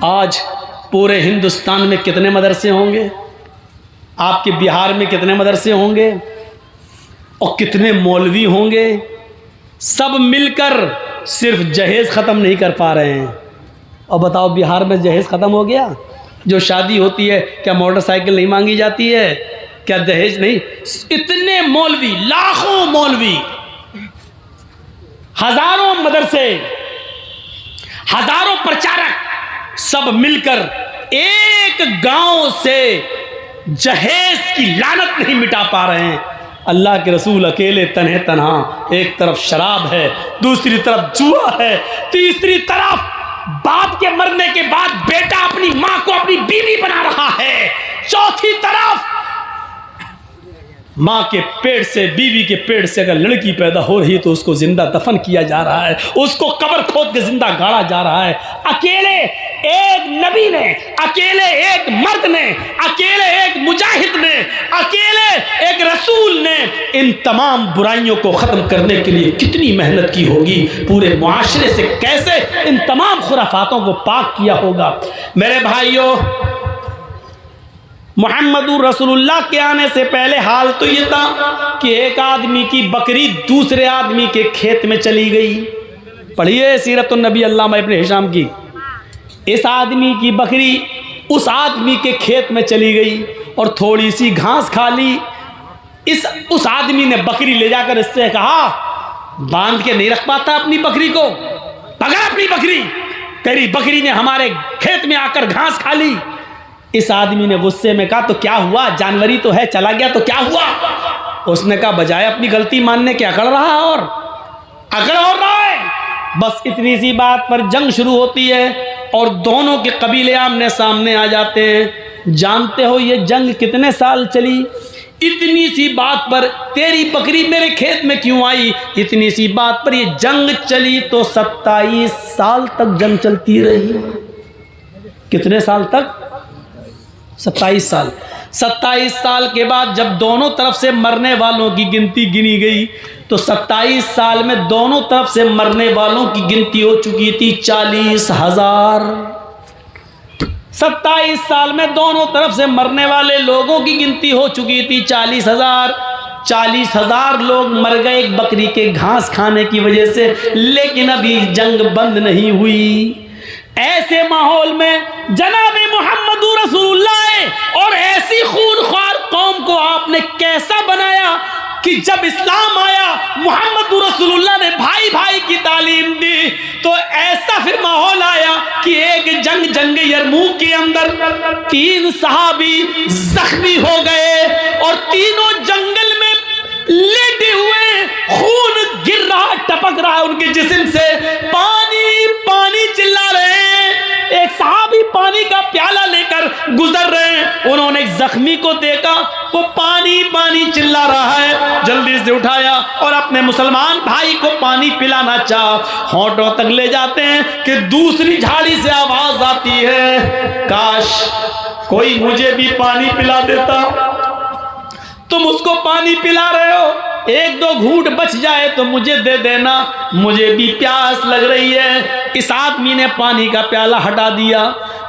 आज पूरे हिंदुस्तान में कितने मदरसे होंगे, आपके बिहार में कितने मदरसे होंगे और कितने मौलवी होंगे, सब मिलकर सिर्फ जहेज़ ख़त्म नहीं कर पा रहे हैं। और बताओ बिहार में जहेज़ ख़त्म हो गया? जो शादी होती है क्या मोटरसाइकिल नहीं मांगी जाती है? क्या दहेज नहीं? इतने मौलवी, लाखों मौलवी, हजारों मदरसे, हजारों प्रचारक सब मिलकर एक गांव से जहेज की लानत नहीं मिटा पा रहे हैं। अल्लाह के रसूल अकेले तन्हे तन्हा, एक तरफ शराब है, दूसरी तरफ जुआ है, तीसरी तरफ बाप के मरने के बाद बेटा अपनी मां को अपनी बीवी बना रहा है, चौथी तरफ मां के पेट से, बीवी के पेट से अगर लड़की पैदा हो रही है तो उसको जिंदा दफन किया जा रहा है, उसको कब्र खोद के जिंदा गाड़ा जा रहा है। अकेले एक नबी ने, अकेले एक मर्द ने, अकेले एक मुजाहिद ने, अकेले एक रसूल ने इन तमाम बुराइयों को ख़त्म करने के लिए कितनी मेहनत की होगी, पूरे मुआशरे से कैसे इन तमाम खुराफातों को पाक किया होगा। मेरे भाइयों, मोहम्मदुर रसूलुल्लाह के आने से पहले हाल तो ये था कि एक आदमी की बकरी दूसरे आदमी के खेत में चली गई। पढ़िए सीरतुन नबी अल्लामा इब्न हिशाम की। इस आदमी की बकरी उस आदमी के खेत में चली गई और थोड़ी सी घास खा ली। उस आदमी ने बकरी ले जाकर इससे कहा, बांध के नहीं रख पाता अपनी बकरी को, पकड़ अपनी बकरी, तेरी बकरी ने हमारे खेत में आकर घास खा ली। इस आदमी ने गुस्से में कहा, तो क्या हुआ, जानवरी तो है, चला गया तो क्या हुआ? उसने कहा, बजाय अपनी गलती मानने के अकड़ रहा और रहा है। बस इतनी सी बात पर जंग शुरू होती है और दोनों के कबीले आमने सामने आ जाते हैं। जानते हो ये जंग कितने साल चली? इतनी सी बात पर, तेरी बकरी मेरे खेत में क्यों आई, इतनी सी बात पर ये जंग चली तो 27 साल तक जंग चलती रही। कितने साल तक? 27 साल। 27 साल के बाद जब दोनों तरफ से मरने वालों की गिनती गिनी गई तो 27 साल में दोनों तरफ से मरने वालों की गिनती हो चुकी थी 40,000। 27 साल में दोनों तरफ से मरने वाले लोगों की गिनती हो चुकी थी 40,000। 40,000 लोग मर गए एक बकरी के घास खाने की वजह से, लेकिन अभी जंग बंद नहीं हुई। ऐसे माहौल में जनाबे मोहम्मदुर रसूलुल्लाह और ऐसी खूनख्वार कौम को आपने कैसा बनाया कि जब इस्लाम आया, मोहम्मदुर रसूलुल्लाह ने भाई भाई की तालीम दी, तो ऐसा फिर माहौल आया कि एक जंग यरमूक के अंदर 3 सहाबी जख्मी हो गए और तीनों जंगल में लेटे हुए, खून गिर रहा, टपक रहा है उनके जिस्म से, पानी पानी चिल्ला रहे हैं। एक सहाबी पानी का प्याला लेकर गुजर रहे हैं, उन्होंने एक जख्मी को देखा, वो पानी पानी चिल्ला रहा है, जल्दी से उठाया और अपने मुसलमान भाई को पानी पिलाना चाहा। होंठों तक ले जाते हैं कि दूसरी झाड़ी से आवाज आती है, काश कोई मुझे भी पानी पिला देता। तुम उसको पानी पिला रहे हो, 1-2 घूंट बच जाए तो मुझे दे देना, मुझे भी प्यास लग रही है। इस आदमी ने पानी का प्याला हटा दिया,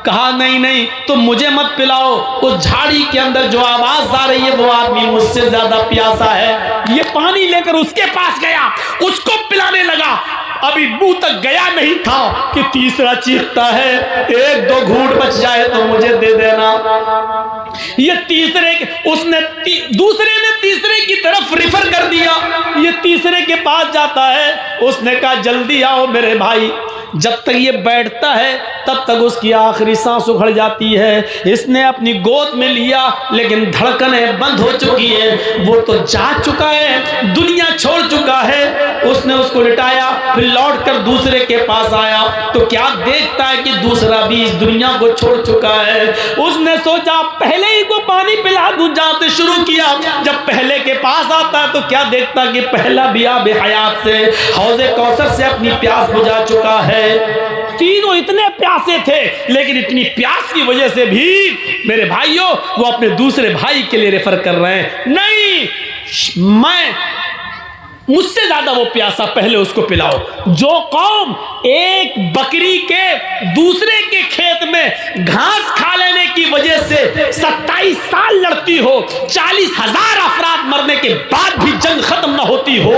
कहा नहीं नहीं तुम मुझे मत पिलाओ, उस झाड़ी के अंदर जो आवाज आ रही है वो आदमी मुझसे ज्यादा प्यासा है। ये पानी लेकर उसके पास गया, उसको पिलाने लगा। अभी मुंह तक गया नहीं था कि तीसरा चीखता है, 1-2 घूंट बच जाए तो मुझे दे देना। ये दूसरे ने तीसरे की तरफ रिफर कर दिया। ये तीसरे के पास जाता है, उसने कहा जल्दी आओ मेरे भाई। जब तक ये बैठता है तब तक उसकी आखिरी सांस उखड़ जाती है। इसने अपनी गोद में लिया लेकिन धड़कनें बंद हो चुकी है, वो तो जा चुका है, दुनिया छोड़ चुका है। उसने उसको लिटाया, फिर लौट कर दूसरे के पास आया तो क्या देखता है कि दूसरा भी इस दुनिया को छोड़ चुका है। उसने सोचा पहले ही को पानी पिला दूं, जहां से शुरू किया। जब पहले के पास आता है तो क्या देखता कि पहला भी आब हयात से, हौज़े कौसर से अपनी प्यास बुझा चुका है। तीनों इतने प्यासे थे, लेकिन इतनी प्यास की वजह से भी मेरे भाइयों वो अपने दूसरे भाई के लिए रेफर कर रहे हैं, नहीं मैं मुझसे ज्यादा वो प्यासा, पहले उसको पिलाओ। जो कौम एक बकरी के दूसरे के घास खा लेने की वजह से 27 साल लड़ती हो, 40,000 अफराद मरने के बाद भी जंग खत्म ना होती हो,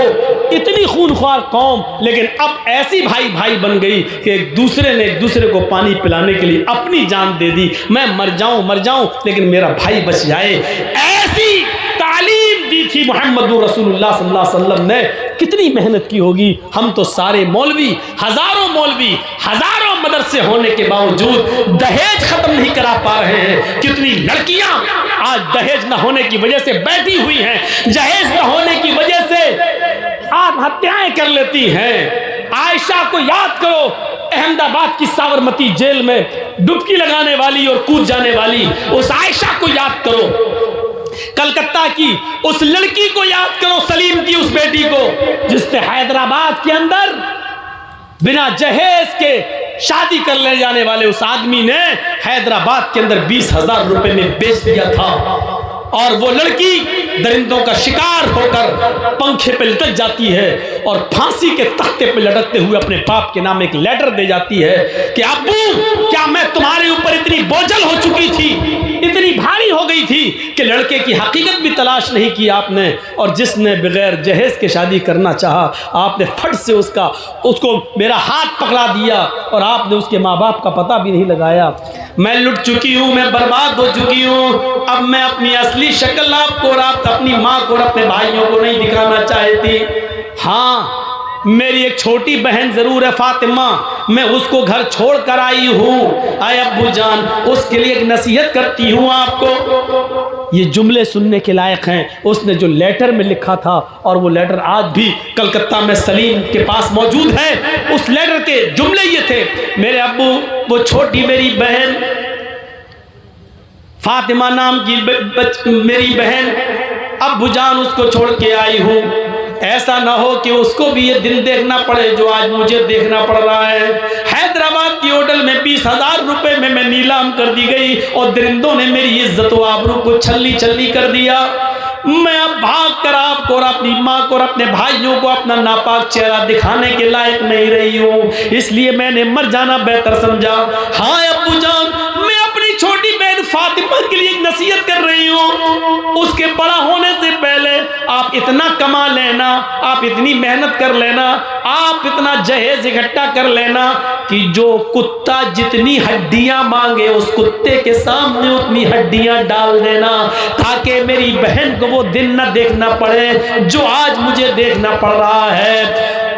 इतनी खूनख्वार कौम, लेकिन अब ऐसी भाई भाई बन गई कि एक दूसरे ने एक दूसरे को पानी पिलाने के लिए अपनी जान दे दी। मैं मर जाऊं लेकिन मेरा भाई बच जाए। ऐसी तालीम दी थी मोहम्मदुर रसूलुल्लाह सल्लल्लाहु अलैहि वसल्लम ने। कितनी मेहनत की होगी। हम तो सारे मौलवी, हजारों मदरसे होने के बावजूद दहेज खत्म नहीं करा पा रहे हैं। कितनी लड़कियां आज दहेज न होने की वजह से बैठी हुई हैं, दहेज न होने की वजह से आत्महत्याएं कर लेती हैं। आयशा को याद करो, अहमदाबाद की साबरमती जेल में डुबकी लगाने वाली और कूद जाने वाली उस आयशा को याद करो। कलकत्ता की उस लड़की को याद करो, सलीम की उस बेटी को, जिसने हैदराबाद के अंदर बिना जहेज के शादी कर ले जाने वाले उस आदमी ने हैदराबाद के अंदर 20,000 रुपए में बेच दिया था। और वो लड़की दरिंदों का शिकार होकर पंखे पे लटक जाती है और फांसी के तख्ते पे लटकते हुए अपने बाप के नाम एक लेटर दे जाती है कि अब्बू, क्या मैं तुम्हारे ऊपर इतनी बोझल हो चुकी थी, इतनी भारी हो गई थी कि लड़के की हकीकत भी तलाश नहीं की आपने, और जिसने बगैर जहेज के शादी करना चाहा आपने फट से उसको मेरा हाथ पकड़ा दिया और आपने उसके माँ बाप का पता भी नहीं लगाया। मैं लुट चुकी हूँ, मैं बर्बाद हो चुकी हूँ। अब मैं अपनी असली शक्ल आपको और आप अपनी माँ को और अपने भाइयों को नहीं दिखाना चाहती। हाँ, मेरी एक छोटी बहन जरूर है फातिमा, मैं उसको घर छोड़ कर आई हूँ। आए अब्बू जान, उसके लिए एक नसीहत करती हूँ आपको। ये जुमले सुनने के लायक हैं। उसने जो लेटर में लिखा था, और वो लेटर आज भी कलकत्ता में सलीम के पास मौजूद है। उस लेटर के जुमले ये थे, मेरे अब्बू, वो छोटी मेरी बहन फातिमा नाम की मेरी बहन, अब्बू जान उसको छोड़ के आई हूँ। ऐसा ना हो कि उसको भी ये दिन देखना पड़े जो आज मुझे देखना पड़ रहा है। हैदराबाद की होटल में 20,000 रुपए में मैं नीलाम कर दी गई और दरिंदों ने मेरी इज्जत व आबरू को छल्ली छल्ली कर दिया। मैं अब भाग कर आपको और अपनी माँ को और अपने भाइयों को अपना नापाक चेहरा दिखाने के लायक नहीं रही हूँ, इसलिए मैंने मर जाना बेहतर समझा। हाँ अब्बू जान, मैं अपनी छोटी बहन फातिमा के लिए एक नसीहत कर रही हूँ। उसके बड़ा होने से पहले आप इतना कमा लेना, आप इतनी मेहनत कर लेना, आप इतना जहेज इकट्ठा कर लेना कि जो कुत्ता जितनी हड्डियां मांगे उस कुत्ते के सामने उतनी हड्डियां डाल देना, ताकि मेरी बहन को वो दिन न देखना पड़े जो आज मुझे देखना पड़ रहा है।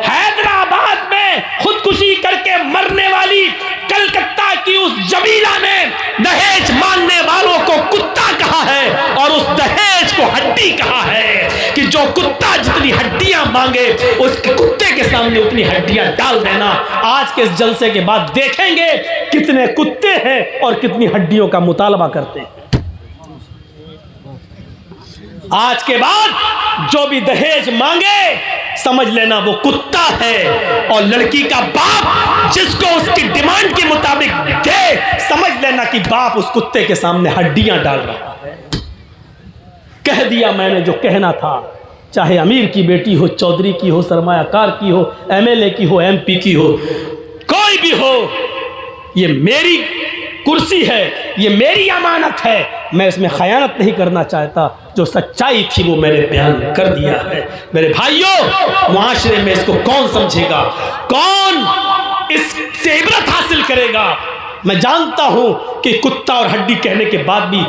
हैदराबाद में खुदकुशी करके मरने वाली कलकत्ता की उस जमीला ने दहेज मांगने वालों को कुत्ता कहा है और उस दहेज को हड्डी कहा है कि जो कुत्ता जितनी हड्डियां मांगे उसके कुत्ते के सामने उतनी हड्डियां डाल देना। आज के इस जलसे के बाद देखेंगे कितने कुत्ते हैं और कितनी हड्डियों का मुतालबा करते हैं। आज के बाद जो भी दहेज मांगे समझ लेना वो कुत्ता है, और लड़की का बाप जिसको उसकी डिमांड के मुताबिक दे, समझ लेना कि बाप उस कुत्ते के सामने हड्डियां डाल रहा है। कह दिया मैंने जो कहना था, चाहे अमीर की बेटी हो, चौधरी की हो, सरमायाकार की हो, एमएलए की हो, एमपी की हो, कोई भी हो, ये मेरी कुर्सी है, ये मेरी अमानत है, मैं इसमें खयानत नहीं करना चाहता। जो सच्चाई थी वो मैंने बयान कर दिया है। मेरे भाइयों, मुआशरे में इसको कौन समझेगा, कौन इससे इबरत हासिल करेगा? मैं जानता हूं कि कुत्ता और हड्डी कहने के बाद भी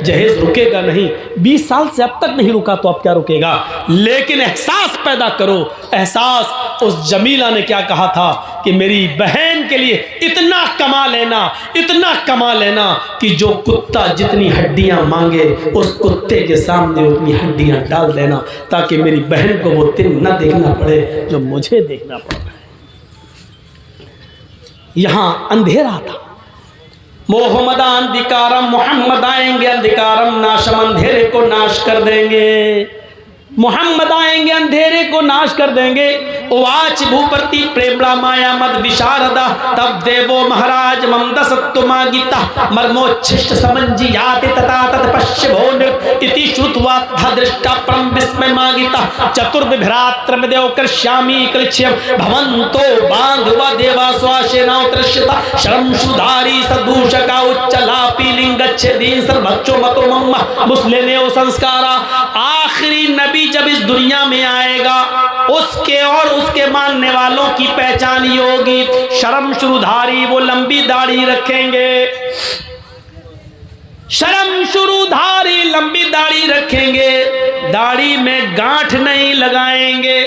जहेज रुकेगा नहीं। 20 साल से अब तक नहीं रुका तो अब क्या रुकेगा? लेकिन एहसास पैदा करो, एहसास। उस जमीला ने क्या कहा था कि मेरी बहन के लिए इतना कमा लेना, इतना कमा लेना कि जो कुत्ता जितनी हड्डियां मांगे उस कुत्ते के सामने उतनी हड्डियां डाल देना, ताकि मेरी बहन को वो दिन न देखना पड़े जो मुझे देखना पड़ रहा है। यहां अंधेरा था। मोहम्मद अंधिकारम, मोहम्मद आएंगे अंधिकारम नाशम, अंधेरे को नाश कर देंगे। मोहम्मद आएंगे अंधेरे को नाश कर देंगे। उवाच भूपति प्रेमणा माया मद विशारदा तब देवो महाराज मम दसत्तुमा गीता मर्मोच्छिष्ट समंजियाति तथा तत्पश्य भोन इति श्रुत्वा दृष्टा परम विस्मय मागिता चतुर्विभ्रात्र देव कृष्यामि कृष्यम भवन्तो बांधवा देवा स्वाशेना दृश्यता शरम सुधारी सदूषका उच्चलापी लिंगच्छेदी सर्वच्चो मतो मम्मा मुस्लिम संस्कारा। आखिरी नबी जब इस दुनिया में आएगा उसके और उसके मानने वालों की पहचान ये होगी, शर्म शुरूधारी, वो लंबी दाढ़ी रखेंगे, शर्म शुरूधारी लंबी दाढ़ी रखेंगे, दाढ़ी में गांठ नहीं लगाएंगे।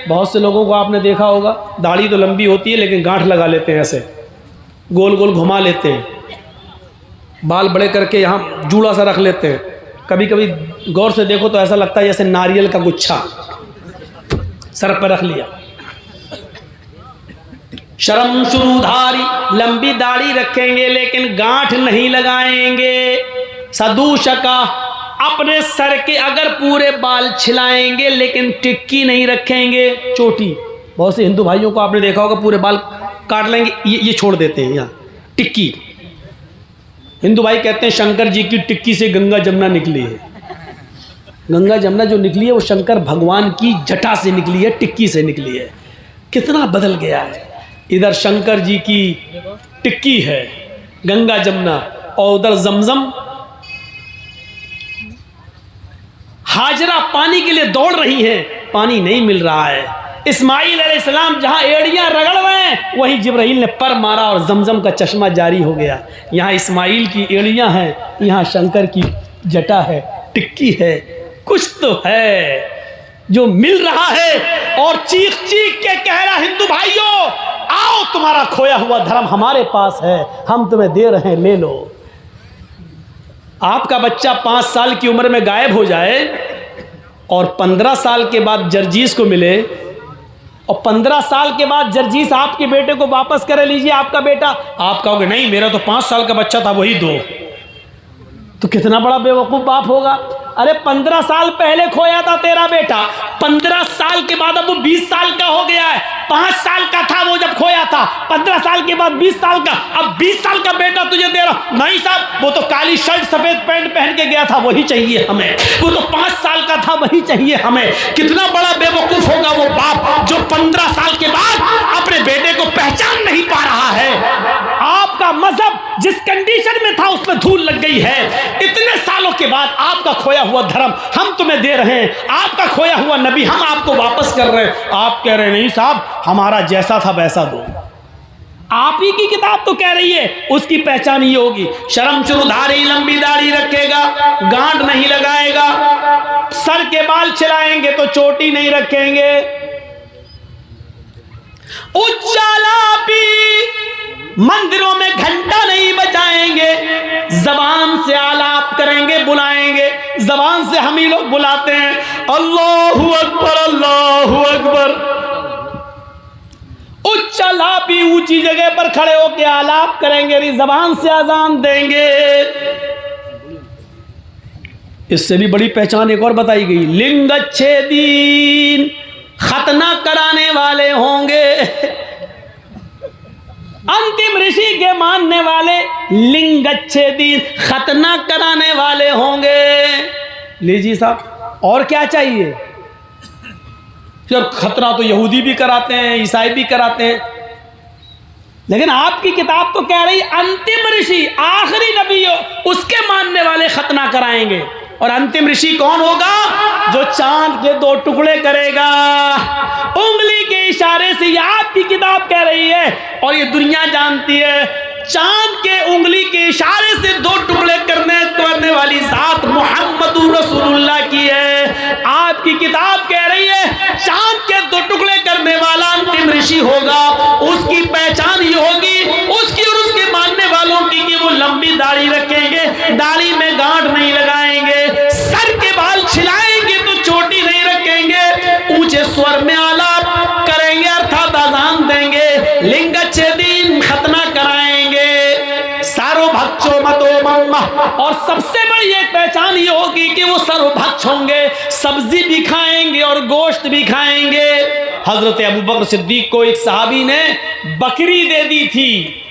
बहुत से लोगों को आपने देखा होगा दाढ़ी तो लंबी होती है लेकिन गांठ लगा लेते हैं, ऐसे गोल गोल घुमा लेते हैं, बाल बड़े करके यहाँ जूड़ा सा रख लेते हैं। कभी कभी गौर से देखो तो ऐसा लगता है जैसे नारियल का गुच्छा सर पर रख लिया। शर्म शुरूधारी लंबी दाढ़ी रखेंगे लेकिन गांठ नहीं लगाएंगे। सदूषका अपने सर के अगर पूरे बाल छिलाएंगे लेकिन टिक्की नहीं रखेंगे, चोटी। बहुत से हिंदू भाइयों को आपने देखा होगा पूरे बाल काट लेंगे, ये छोड़ देते हैं यहाँ टिक्की। हिंदू भाई कहते हैं शंकर जी की टिक्की से गंगा जमुना निकली है। गंगा जमुना जो निकली है वो शंकर भगवान की जटा से निकली है, टिक्की से निकली है। कितना बदल गया है, इधर शंकर जी की टिक्की है गंगा जमुना और उधर जमजम। हाजरा पानी के लिए दौड़ रही है, पानी नहीं मिल रहा है। इस्माइल अलैहिस्सलाम जहां एड़ियां रगड़ रहे हैं वहीं जिब्राइल ने पर मारा और जमजम का चश्मा जारी हो गया। यहाँ इस्माइल की एड़ियां हैं, यहाँ शंकर की जटा है, टिक्की है। कुछ तो है जो मिल रहा है और चीख चीख के कह रहा हिंदू भाइयों आओ तुम्हारा खोया हुआ धर्म हमारे पास है, हम तुम्हें दे रहे हैं, ले लो। आपका बच्चा 5 साल की उम्र में गायब हो जाए और 15 साल के बाद जर्जीस को मिले और 15 साल के बाद जर्जीस आपके बेटे को वापस करे, लीजिए आपका बेटा, आप कहोगे नहीं मेरा तो 5 साल का बच्चा था वही दो, तो कितना बड़ा बेवकूफ बाप होगा। अरे 15 साल पहले खोया था तेरा बेटा, 15 साल के बाद अब वो 20 साल का हो गया है। 5 साल का था वो जब खोया था, 15 साल के बाद 20 साल का, अब 20 साल का बेटा तुझे दे रहा। नहीं साहब वो तो काली शर्ट सफेद पैंट पहन के गया था वही चाहिए हमें, वो तो 5 साल का था वही चाहिए हमें। कितना बड़ा बेवकूफ होगा वो बाप जो 15 साल के बाद अपने बेटे को पहचान नहीं पा रहा है। आपका मजहब जिस कंडीशन में था उसमें धूल लग गई है। इतने सालों के बाद आपका खोया हुआ धर्म हम तुम्हें दे रहे हैं, आपका खोया हुआ नबी हम आपको वापस कर रहे हैं। आप कह रहे नहीं साहब हमारा जैसा था वैसा दो। आप ही की किताब तो कह रही है उसकी पहचान ये होगी, शर्म शुरूधारी लंबी दाढ़ी रखेगा, गांठ नहीं लगाएगा, सर के बाल छिलाएंगे तो चोटी नहीं रखेंगे, उच्चालापी मंदिरों में घंटा नहीं बजाएंगे, जबान से आलाप करेंगे, बुलाएंगे। जबान से हम ही लोग बुलाते हैं अल्लाहु अकबर अल्लाहु अकबर। उच्चालापी ऊंची जगह पर खड़े होकर आलाप करेंगे, जबान से अजान देंगे। इससे भी बड़ी पहचान एक और बताई गई, लिंगच्छेदीन खतना कराने वाले होंगे। अंतिम ऋषि के मानने वाले लिंगच्छेदीन खतना कराने वाले होंगे। लीजिए साहब और क्या चाहिए, जब खतना तो यहूदी भी कराते हैं, ईसाई भी कराते हैं, लेकिन आपकी किताब तो कह रही अंतिम ऋषि आखिरी नबी उसके मानने वाले खतना कराएंगे। और अंतिम ऋषि कौन होगा, जो चांद के 2 टुकड़े करेगा उंगली के इशारे से। ये आपकी किताब कह रही है और ये दुनिया जानती है, चांद के उंगली के इशारे से 2 टुकड़े करने वाली जात मुहम्मदुर रसूलुल्लाह की है। आपकी किताब कह रही है चांद के 2 टुकड़े करने वाला अंतिम ऋषि होगा, उसकी पहचान ये होगी उसकी और उसके मानने वालों की कि वो लंबी दाढ़ी रखेंगे, दाढ़ी में गांठ नहीं लगाएंगे, सर के बाल छिलाएंगे तो चोटी नहीं रखेंगे, ऊंचे स्वर में आलाप करेंगे अर्थात अजान देंगे, लिंगच्छेदीन खतना कराएंगे, सार्वभौम सर्वभक्षो मतो मम्मा, और सबसे बड़ी एक पहचान ये होगी कि वो सर्वभक्ष होंगे, सब्जी भी खाएंगे और गोश्त भी खाएंगे। हजरत अबू बकर सिद्दीक को एक सहाबी ने बकरी दे दी थी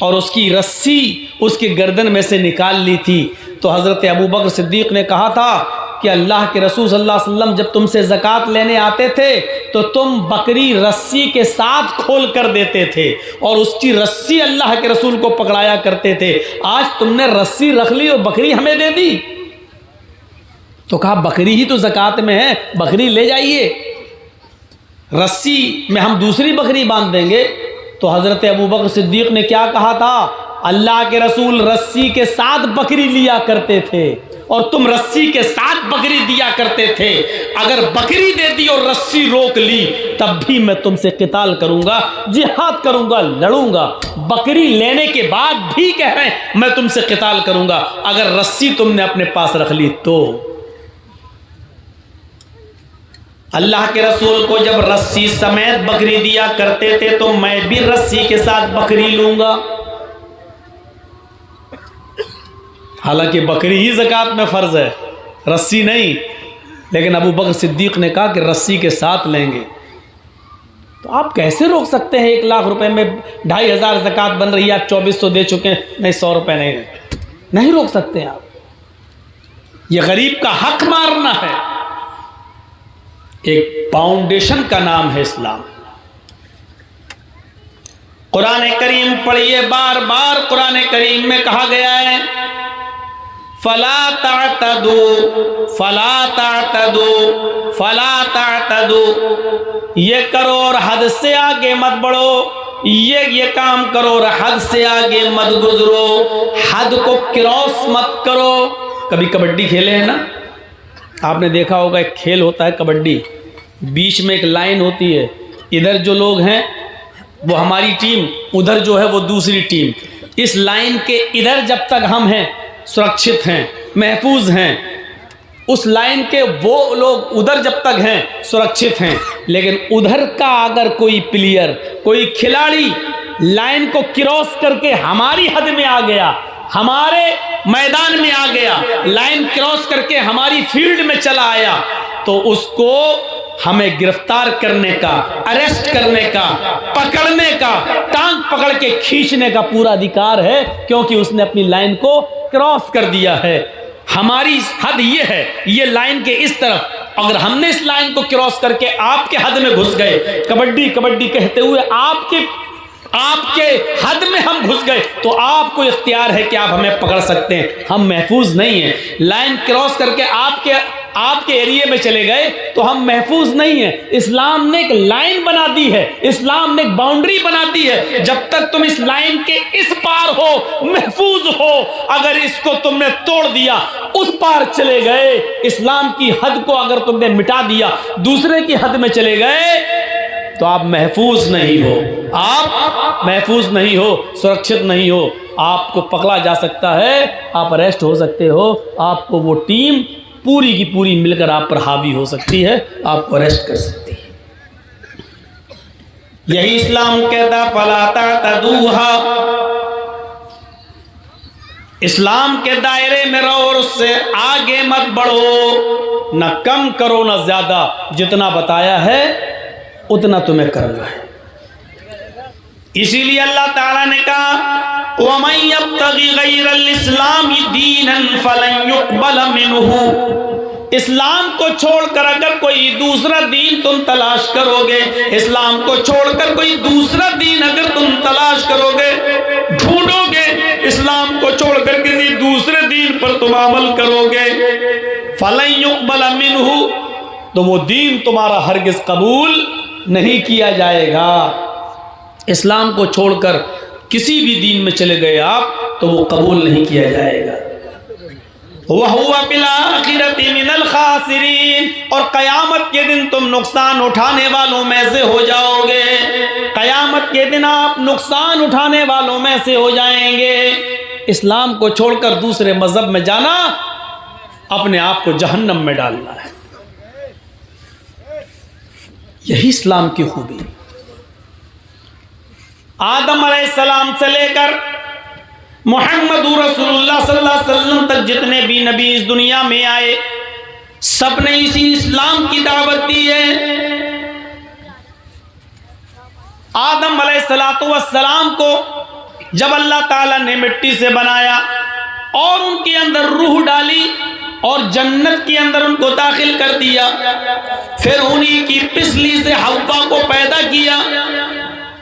और उसकी रस्सी उसके गर्दन में से निकाल ली थी। तो हजरत अबू बकर सिद्दीक ने कहा था कि अल्लाह के रसूल सल्लल्लाहु अलैहि वसल्लम जब तुमसे ज़कात लेने आते थे तो तुम बकरी रस्सी के साथ खोल कर देते थे और उसकी रस्सी अल्लाह के रसूल को पकड़ाया करते थे। आज तुमने रस्सी रख ली और बकरी हमें दे दी। तो कहा बकरी ही तो ज़कात में है, बकरी ले जाइए, रस्सी में हम दूसरी बकरी बांध देंगे। तो हज़रत अबू बकर सिद्दीक ने क्या कहा था, अल्लाह के रसूल रस्सी के साथ बकरी लिया करते थे और तुम रस्सी के साथ बकरी दिया करते थे। अगर बकरी दे दी और रस्सी रोक ली तब भी मैं तुमसे किताल करूंगा, जिहाद करूंगा, लड़ूंगा। बकरी लेने के बाद भी कह रहे हैं मैं तुमसे किताल करूंगा, अगर रस्सी तुमने अपने पास रख ली तो। अल्लाह के रसूल को जब रस्सी समेत बकरी दिया करते थे तो मैं भी रस्सी के साथ बकरी लूंगा। हालांकि बकरी ही ज़कात में फ़र्ज़ है, रस्सी नहीं, लेकिन अबू बकर सिद्दीक ने कहा कि रस्सी के साथ लेंगे। तो आप कैसे रोक सकते हैं? 1 लाख रुपए में 2500 ज़कात बन रही है, आप 2400 दे चुके हैं, नहीं 100 रुपये नहीं रोक सकते आप। ये गरीब का हक मारना है। एक फाउंडेशन का नाम है इस्लाम। कुरान करीम पढ़िए, बार बार कुरान करीम में कहा गया है फला तातदू, फला तातदू, फला तातदू, ये करो और हद से आगे मत बढ़ो, ये काम करो और हद से आगे मत गुजरो, हद को क्रॉस मत करो। कभी कबड्डी खेले हैं ना, आपने देखा होगा एक खेल होता है कबड्डी, बीच में एक लाइन होती है, इधर जो लोग हैं वो हमारी टीम, उधर जो है वो दूसरी टीम। इस लाइन के इधर जब तक हम हैं सुरक्षित हैं, महफूज हैं, उस लाइन के वो लोग उधर जब तक हैं सुरक्षित हैं। लेकिन उधर का अगर कोई प्लेयर, कोई खिलाड़ी लाइन को क्रॉस करके हमारी हद में आ गया, हमारे मैदान में आ गया, लाइन क्रॉस करके हमारी फील्ड में चला आया, तो उसको हमें गिरफ्तार करने का, अरेस्ट करने का, पकड़ने का, टांग पकड़ के खींचने का पूरा अधिकार है, क्योंकि उसने अपनी लाइन को क्रॉस कर दिया है। हमारी हद ये है, ये लाइन के इस तरफ, अगर हमने इस लाइन को क्रॉस करके आपके हद में घुस गए, कबड्डी कबड्डी कहते हुए आपके हद में हम घुस गए, तो आपको इख्तियार है कि आप हमें पकड़ सकते हैं, हम महफूज नहीं हैं। लाइन क्रॉस करके आपके एरिया में चले गए तो हम महफूज नहीं है। इस्लाम ने एक लाइन बना दी है, इस्लाम ने एक बाउंड्री बना दी है, जब तक तुम इस लाइन के इस पार हो महफूज हो, अगर इसको तुमने तोड़ दिया, उस पार चले गए, इस्लाम की हद को अगर तुमने मिटा दिया, दूसरे की हद में चले गए, तो आप महफूज नहीं हो, आप महफूज नहीं हो, सुरक्षित नहीं हो, आपको पकड़ा जा सकता है, आप अरेस्ट हो सकते हो, आपको वो टीम पूरी की पूरी मिलकर आप पर हावी हो सकती है, आपको अरेस्ट कर सकती है। यही इस्लाम कहता फला तातदूहा, इस्लाम के दायरे में रहो और उससे आगे मत बढ़ो, न कम करो न ज्यादा, जितना बताया है उतना तुम्हें करना है। इसीलिए अल्लाह ताला ने कहा वमन यब्तगी गैरल इस्लामी दीनन फलन युक़बल मिन्हु, इस्लाम को छोड़कर अगर कोई दूसरा दीन तुम तलाश करोगे, इस्लाम को छोड़कर कोई दूसरा दीन अगर तुम तलाश करोगे, ढूंढोगे, इस्लाम को छोड़कर किसी दूसरे दीन पर तुम अमल करोगे, फलन युक़बल मिन्हु, तो वो दीन तुम्हारा हरगिज कबूल नहीं किया जाएगा। इस्लाम को छोड़कर किसी भी दीन में चले गए आप तो वो कबूल नहीं किया जाएगा। वहुवा बिल आखिरति मिनल खासिरीन, और कयामत के दिन तुम नुकसान उठाने वालों में से हो जाओगे, कयामत के दिन आप नुकसान उठाने वालों में से हो जाएंगे। इस्लाम को छोड़कर दूसरे मजहब में जाना अपने आप को जहन्नम में डालना है। यही इस्लाम की खूबी है। आदम अलैहिस्सलाम से लेकर मोहम्मद रसूलुल्लाह सल्लल्लाहु अलैहि वसल्लम तक जितने भी नबी इस दुनिया में आए, सबने इसी इस्लाम की दावत दी है। आदम अलैहिस्सलातु वस्सलाम को जब अल्लाह ताला ने मिट्टी से बनाया और उनके अंदर रूह डाली और जन्नत के अंदर उनको दाखिल कर दिया, फिर उन्हीं की पिसली से हव्वा को पैदा किया।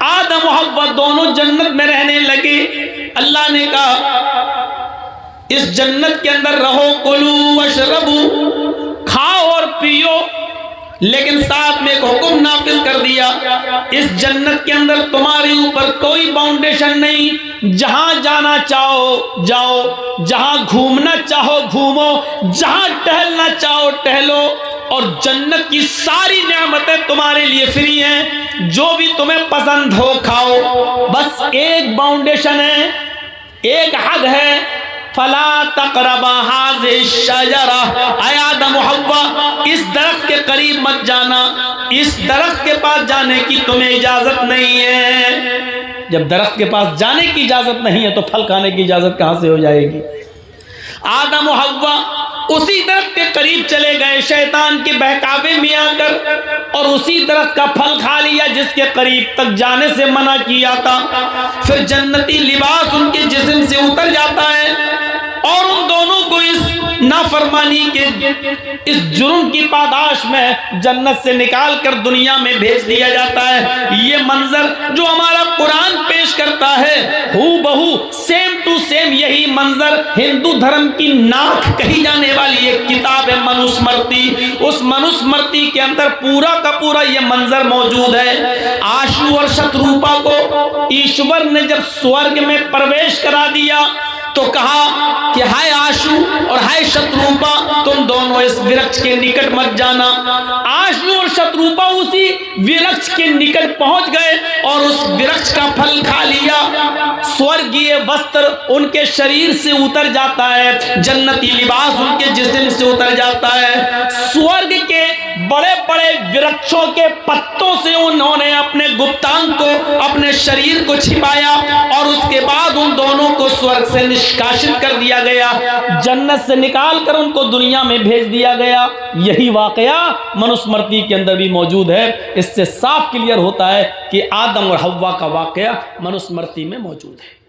आदम और हव्वा दोनों जन्नत में रहने लगे। अल्लाह ने कहा इस जन्नत के अंदर रहो, कुलू वशरबू, खाओ और पियो, लेकिन साथ में एक हुक्म नाफिज कर दिया, इस जन्नत के अंदर तुम्हारे ऊपर कोई बाउंडेशन नहीं, जहां जाना चाहो जाओ, जहां घूमना चाहो घूमो, जहां टहलना चाहो टहलो, और जन्नत की सारी नेमतें तुम्हारे लिए फ्री हैं, जो भी तुम्हें पसंद हो खाओ। बस एक बाउंडेशन है, एक हद है, फला तक़रबा हाज़िहि शजरा, ऐ आदम व हव्वा इस दरख्त के करीब मत जाना, इस दरख्त के पास जाने की तुम्हें इजाजत नहीं है। जब दरख्त के पास जाने की इजाजत नहीं है तो फल खाने की इजाजत कहां से हो जाएगी। आदम व हव्वा उसी दरख्त के करीब चले गए शैतान के बहकावे में आकर, और उसी दरख्त का फल खा लिया जिसके करीब तक जाने से मना किया था। फिर जन्नती लिबास उनके जिस्म से उतर जाता है और उन दोनों को इस नाफरमानी के इस जुर्म की पादाश में जन्नत से निकाल कर दुनिया में भेज दिया जाता है। ये मंजर जो हमारा कुरान पेश करता है, हू बहू सेम टू सेम यही मंजर हिंदू धर्म की नाक कही जाने वाली एक किताब है मनुस्मृति, उस मनुस्मृति के अंदर पूरा का पूरा ये मंजर मौजूद है। आशु और शत्रुपा को ईश्वर ने जब स्वर्ग में प्रवेश करा दिया तो कहा कि हाय आशु और हाय शत्रुपा, तुम दोनों इस वृक्ष के निकट मत जाना। आशु और शत्रुपा उसी वृक्ष के निकट पहुंच गए और उस वृक्ष का फल खा लिया। स्वर्गीय वस्त्र उनके शरीर से उतर जाता है, जन्नती लिबास उनके जिस्म से उतर जाता है। स्वर्ग के बड़े बड़े वृक्षों के पत्तों से उन्होंने अपने गुप्तांग को, अपने शरीर को छिपाया, और उसके बाद उन दोनों को स्वर्ग से निष्कासित कर दिया गया, जन्नत से निकाल कर उनको दुनिया में भेज दिया गया। यही वाकया मनुस्मृति के अंदर भी मौजूद है। इससे साफ क्लियर होता है कि आदम और हव्वा का वाकया मनुस्मृति में मौजूद है।